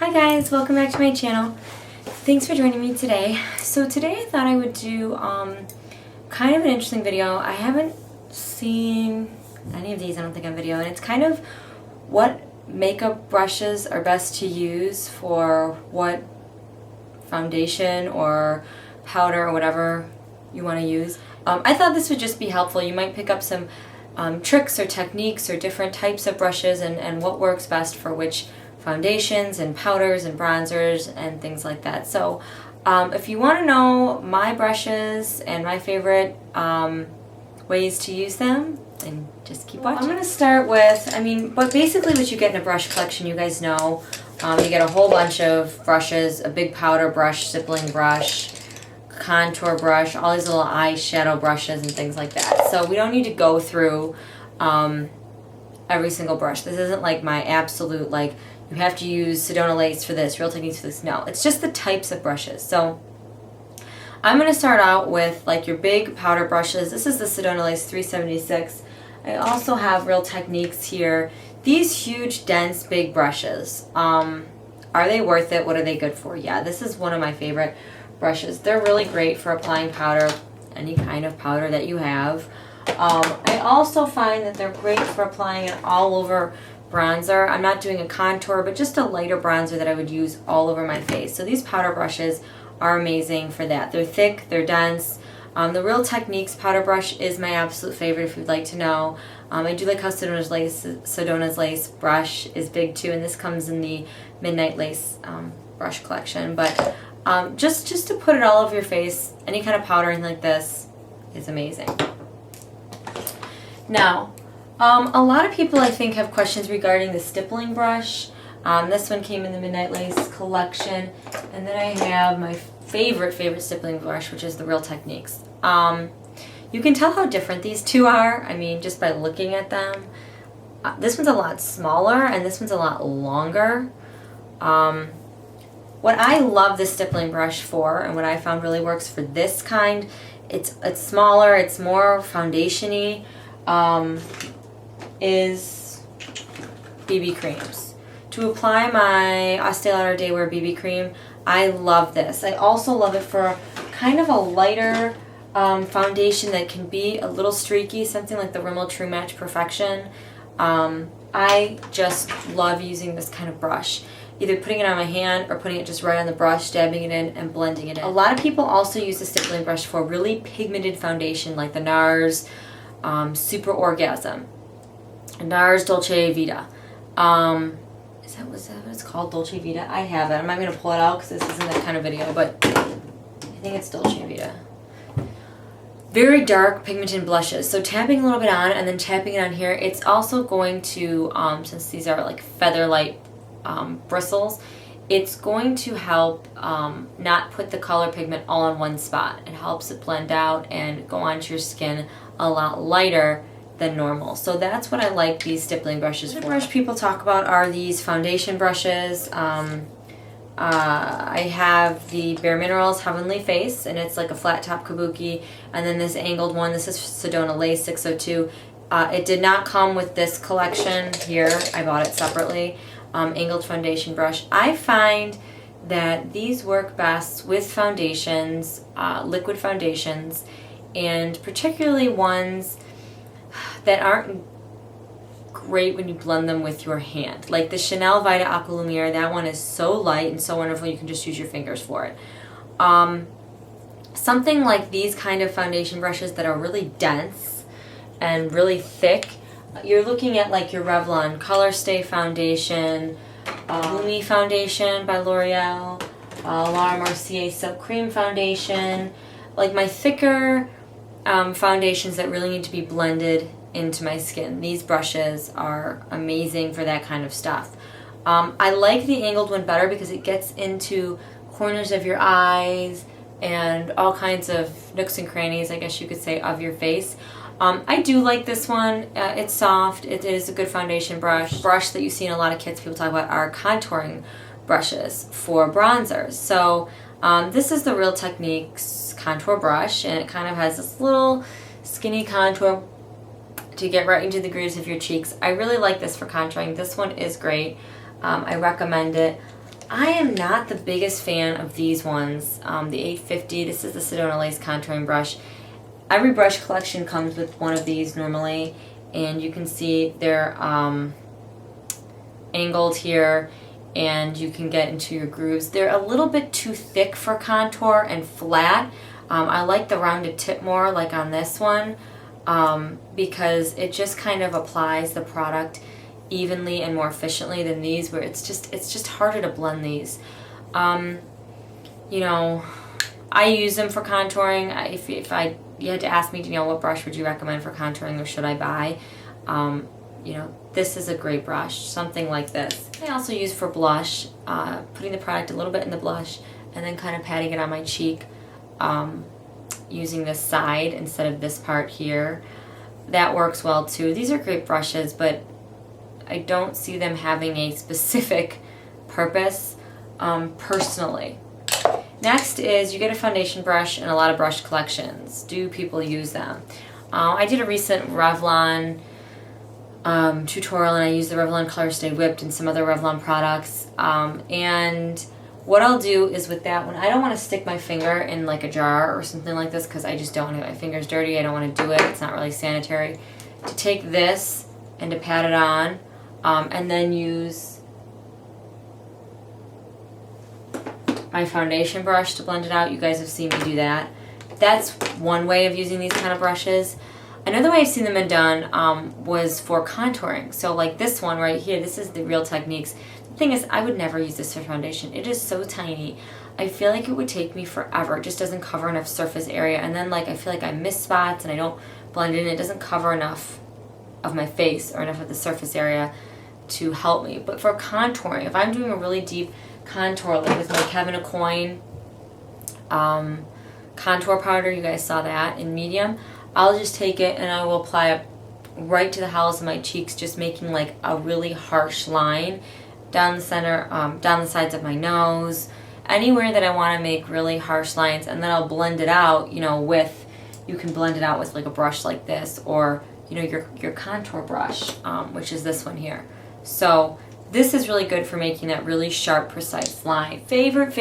Hi guys, welcome back to my channel. Thanks for joining me today. So today I thought I would do kind of an interesting video. I haven't seen any of these, I don't think, on video, and it's kind of what makeup brushes are best to use for what foundation or powder or whatever you want to use. I thought this would just be helpful. You might pick up some tricks or techniques or different types of brushes and what works best for which foundations and powders and bronzers and things like that. So if you want to know my brushes and my favorite ways to use them, then just keep watching. I'm going to start with, but basically what you get in a brush collection, you guys know, you get a whole bunch of brushes, a big powder brush, stippling brush, contour brush, all these little eyeshadow brushes and things like that. So we don't need to go through every single brush. This isn't like my absolute, like, you have to use Sedona Lace for this, Real Techniques for this. No, it's just the types of brushes. So I'm going to start out with like your big powder brushes. This is the Sedona Lace 376. I also have Real Techniques here. These huge, dense, big brushes. Are they worth it? What are they good for? Yeah, this is one of my favorite brushes. They're really great for applying powder, any kind of powder that you have. I also find that they're great for applying it all over bronzer. I'm not doing a contour, but just a lighter bronzer that I would use all over my face. So these powder brushes are amazing for that. They're thick, they're dense. The Real Techniques powder brush is my absolute favorite if you'd like to know. I do like how Sedona's Lace brush is big too, and this comes in the Midnight Lace brush collection. But just to put it all over your face, any kind of powdering like this is amazing. Now, a lot of people, I think, have questions regarding the stippling brush. This one came in the Midnight Lace collection. And then I have my favorite stippling brush, which is the Real Techniques. You can tell how different these two are, just by looking at them. This one's a lot smaller, and this one's a lot longer. What I love this stippling brush for, and what I found really works for this kind, it's smaller, it's more foundation-y, is BB creams. To apply my Estee Lauder Day Wear BB cream, I love this. I also love it for kind of a lighter foundation that can be a little streaky, something like the Rimmel True Match Perfection. I just love using this kind of brush. Either putting it on my hand or putting it just right on the brush, dabbing it in and blending it in. A lot of people also use the stippling brush for really pigmented foundation like the NARS Super Orgasm, NARS Dolce Vita. Is that what it's called, Dolce Vita? I have it. I'm not going to pull it out because this isn't that kind of video, but I think it's Dolce Vita. Very dark pigmented blushes. So tapping a little bit on and then tapping it on here, it's also going to, since these are like feather light bristles, it's going to help not put the color pigment all in one spot. It helps it blend out and go onto your skin a lot lighter than normal. So that's what I like these stippling brushes for. The brush people talk about are these foundation brushes. I have the Bare Minerals Heavenly Face, and it's like a flat top kabuki, and then this angled one. This is Sedona Lace 602. It did not come with this collection here. I bought it separately. Angled foundation brush. I find that these work best with foundations, liquid foundations, and particularly ones that aren't great when you blend them with your hand. Like the Chanel Vita Aqua Lumiere, that one is so light and so wonderful you can just use your fingers for it. Something like these kind of foundation brushes that are really dense and really thick, you're looking at like your Revlon Color Stay Foundation, Lumi Foundation by L'Oreal, Laura Mercier Silk Cream Foundation, like my thicker foundations that really need to be blended into my skin. These brushes are amazing for that kind of stuff. I like the angled one better because it gets into corners of your eyes and all kinds of nooks and crannies, I guess you could say, of your face. I do like this one. It's soft. It is a good foundation brush. Brush that you see in a lot of kits people talk about are contouring brushes for bronzers. So this is the Real Techniques contour brush, and it kind of has this little skinny contour to get right into the grooves of your cheeks. I really like this for contouring. This one is great. I recommend it. I am not the biggest fan of these ones. The 850, this is the Sedona Lace contouring brush. Every brush collection comes with one of these normally, and you can see they're angled here, and you can get into your grooves. They're a little bit too thick for contour and flat. I like the rounded tip more, like on this one, because it just kind of applies the product evenly and more efficiently than these, where it's just harder to blend these. You know, I use them for contouring. If you had to ask me, you know, what brush would you recommend for contouring or should I buy? You know, this is a great brush, something like this. I also use for blush, putting the product a little bit in the blush and then kind of patting it on my cheek, using this side instead of this part here. That works well too. These are great brushes, but I don't see them having a specific purpose personally. Next is you get a foundation brush and a lot of brush collections. Do people use them? I did a recent Revlon tutorial, and I used the Revlon Color Stay Whipped and some other Revlon products. And what I'll do is with that one, I don't want to stick my finger in like a jar or something like this because I just don't want to get my fingers dirty. I don't want to do it. It's not really sanitary. To take this and to pat it on, and then use my foundation brush to blend it out. You guys have seen me do that. That's one way of using these kind of brushes. Another way I've seen them done was for contouring. So like this one right here, this is the Real Techniques. The thing is, I would never use this for foundation. It is so tiny. I feel like it would take me forever. It just doesn't cover enough surface area. And then like I feel like I miss spots and I don't blend in. It doesn't cover enough of my face or enough of the surface area to help me. But for contouring, if I'm doing a really deep contour, like with my Kevin Aucoin contour powder, you guys saw that in medium, I'll just take it and I will apply it right to the hollows of my cheeks, just making like a really harsh line down the center, down the sides of my nose, anywhere that I want to make really harsh lines. And then I'll blend it out, you know, with, you can blend it out with like a brush like this, or you know, your contour brush, which is this one here. So this is really good for making that really sharp, precise line. Favorite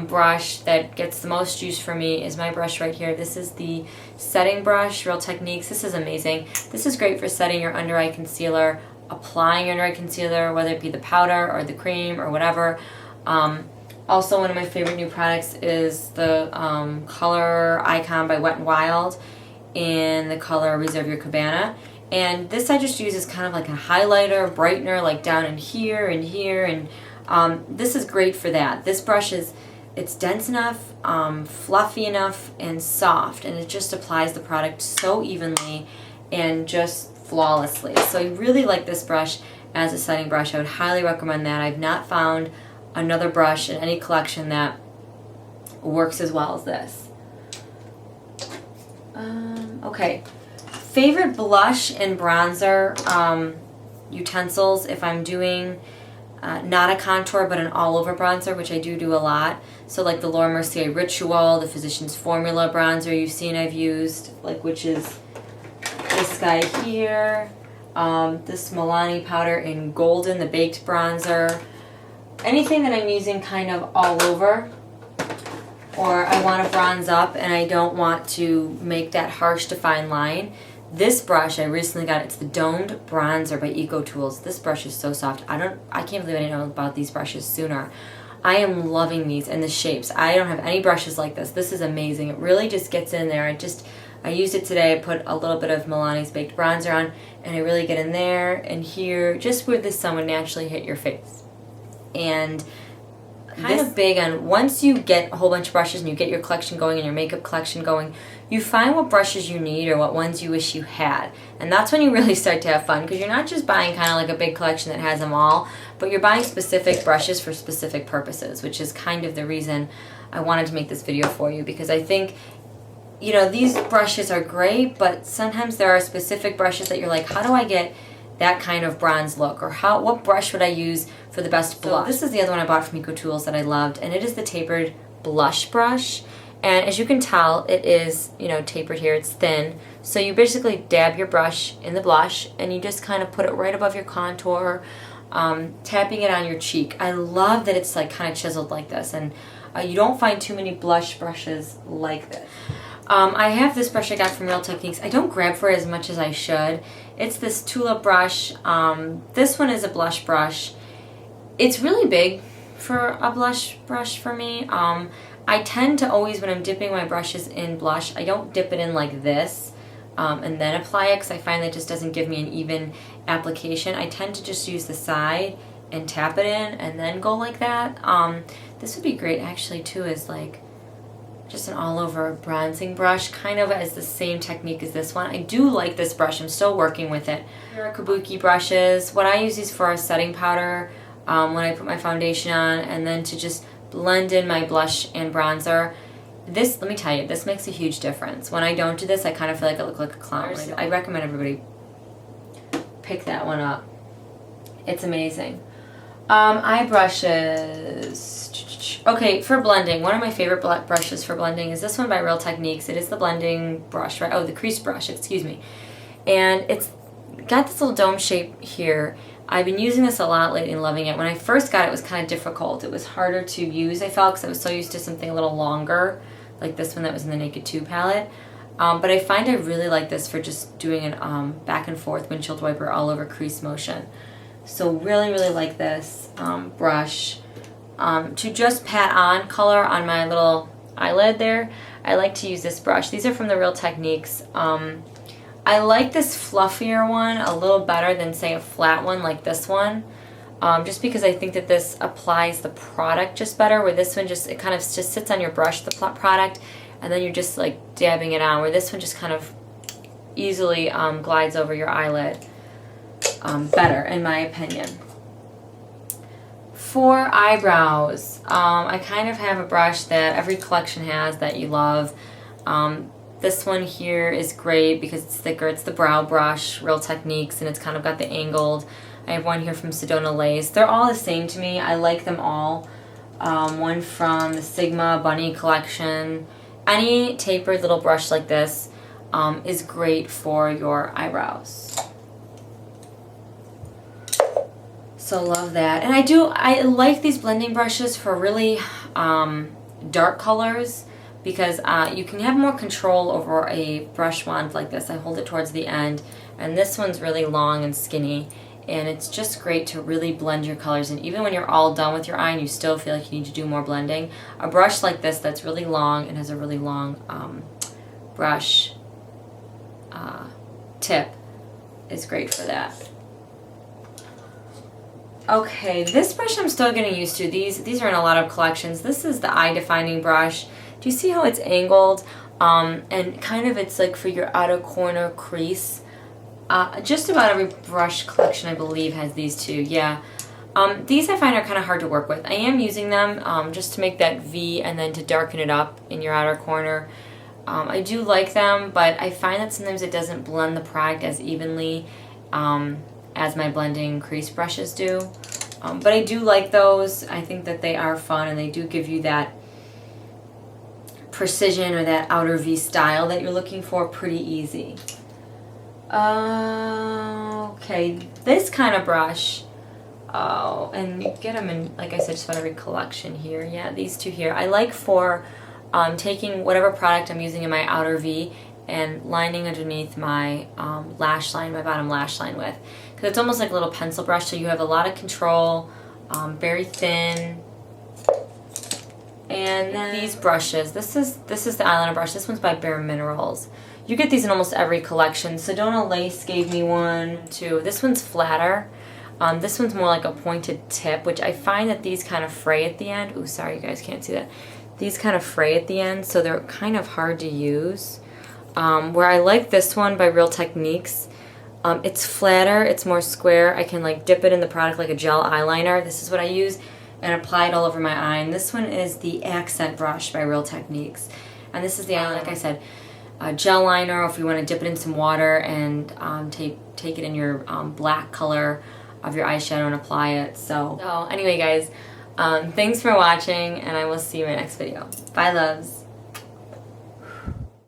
brush that gets the most use for me is my brush right here. This is the setting brush, Real Techniques. This is amazing. This is great for setting your under eye concealer, applying your under eye concealer, whether it be the powder or the cream or whatever. Also, one of my favorite new products is the Color Icon by Wet n Wild in the color Reserve Your Cabana. And this I just use as kind of like a highlighter, brightener, like down in here and here. And this is great for that. This brush is, it's dense enough, fluffy enough, and soft. And it just applies the product so evenly and just flawlessly. So I really like this brush as a setting brush. I would highly recommend that. I've not found another brush in any collection that works as well as this. Okay. Favorite blush and bronzer utensils if I'm doing not a contour but an all-over bronzer, which I do a lot. So like the Laura Mercier Ritual, the Physicians Formula bronzer you've seen I've used, like, which is this guy here, this Milani powder in Golden, the Baked bronzer. Anything that I'm using kind of all over, or I want to bronze up and I don't want to make that harsh defined line. This brush I recently got, it's the Domed Bronzer by Eco Tools. This brush is so soft. I can't believe I didn't know about these brushes sooner. I am loving these and the shapes. I don't have any brushes like this. This is amazing. It really just gets in there. I used it today. I put a little bit of Milani's Baked Bronzer on, and I really get in there and here, just where the sun would naturally hit your face. And kind of big on, once you get a whole bunch of brushes and you get your collection going and your makeup collection going, you find what brushes you need or what ones you wish you had. And that's when you really start to have fun, because you're not just buying kind of like a big collection that has them all, but you're buying specific brushes for specific purposes, which is kind of the reason I wanted to make this video for you, because I think, you know, these brushes are great, but sometimes there are specific brushes that you're like, how do I get that kind of bronze look, or what brush would I use for the best blush? So this is the other one I bought from Eco Tools that I loved, and it is the tapered blush brush. And as you can tell, it is, you know, tapered here, it's thin. So you basically dab your brush in the blush and you just kind of put it right above your contour, tapping it on your cheek. I love that it's like kind of chiseled like this, and you don't find too many blush brushes like this. I have this brush I got from Real Techniques. I don't grab for it as much as I should. It's this tulip brush. This one is a blush brush. It's really big for a blush brush for me. I tend to always, when I'm dipping my brushes in blush, I don't dip it in like this and then apply it, because I find that just doesn't give me an even application. I tend to just use the side and tap it in and then go like that. This would be great actually too, as like just an all-over bronzing brush, kind of as the same technique as this one. I do like this brush. I'm still working with it. Here are Kabuki brushes. What I use these for a setting powder when I put my foundation on, and then to just blend in my blush and bronzer. This, let me tell you, this makes a huge difference. When I don't do this, I kind of feel like I look like a clown. I recommend everybody pick that one up. It's amazing. Eye brushes. Okay, for blending, one of my favorite brushes for blending is this one by Real Techniques. It is the blending brush, right? Oh, the crease brush, excuse me. And it's got this little dome shape here. I've been using this a lot lately and loving it. When I first got it, it was kind of difficult. It was harder to use, I felt, because I was so used to something a little longer, like this one that was in the Naked 2 palette. But I find I really like this for just doing an back and forth windshield wiper all over crease motion. So really, really like this brush. To just pat on color on my little eyelid there, I like to use this brush. These are from the Real Techniques. I like this fluffier one a little better than, say, a flat one like this one, just because I think that this applies the product just better, where this one just, it kind of just sits on your brush, the product, and then you're just like dabbing it on, where this one just kind of easily glides over your eyelid better, in my opinion. For eyebrows, I kind of have a brush that every collection has that you love. This one here is great because it's thicker. It's the brow brush, Real Techniques, and it's kind of got the angled. I have one here from Sedona Lace. They're all the same to me. I like them all. One from the Sigma Bunney collection. Any tapered little brush like this is great for your eyebrows. So love that. And I like these blending brushes for really dark colors, because you can have more control over a brush wand like this. I hold it towards the end, and this one's really long and skinny, and it's just great to really blend your colors. And even when you're all done with your eye and you still feel like you need to do more blending, a brush like this that's really long and has a really long brush tip is great for that. Okay, this brush I'm still getting used to. These are in a lot of collections. This is the eye defining brush. Do you see how it's angled? And kind of it's like for your outer corner crease. Just about every brush collection, I believe, has these two. Yeah. These I find are kind of hard to work with. I am using them just to make that V and then to darken it up in your outer corner. I do like them, but I find that sometimes it doesn't blend the product as evenly as my blending crease brushes do. But I do like those. I think that they are fun, and they do give you that precision or that outer V style that you're looking for pretty easy. Okay, this kind of brush, and you get them in, like I said, just about every collection here. Yeah, these two here. I like for taking whatever product I'm using in my outer V and lining underneath my lash line, my bottom lash line with. Because it's almost like a little pencil brush, so you have a lot of control, very thin. And then these brushes, this is the eyeliner brush. This one's by Bare Minerals. You get these in almost every collection. Sedona Lace gave me one too. This one's flatter. This one's more like a pointed tip, which I find that these kind of fray at the end. Ooh, sorry you guys can't see that. These kind of fray at the end, so they're kind of hard to use. Where I like this one by Real Techniques, it's flatter, it's more square. I can like dip it in the product like a gel eyeliner. This is what I use, and apply it all over my eye. And this one is the Accent brush by Real Techniques. And this is the eyeliner, like I said, gel liner, or if you want to dip it in some water and take it in your black color of your eyeshadow and apply it. So anyway guys, thanks for watching, and I will see you in my next video. Bye loves.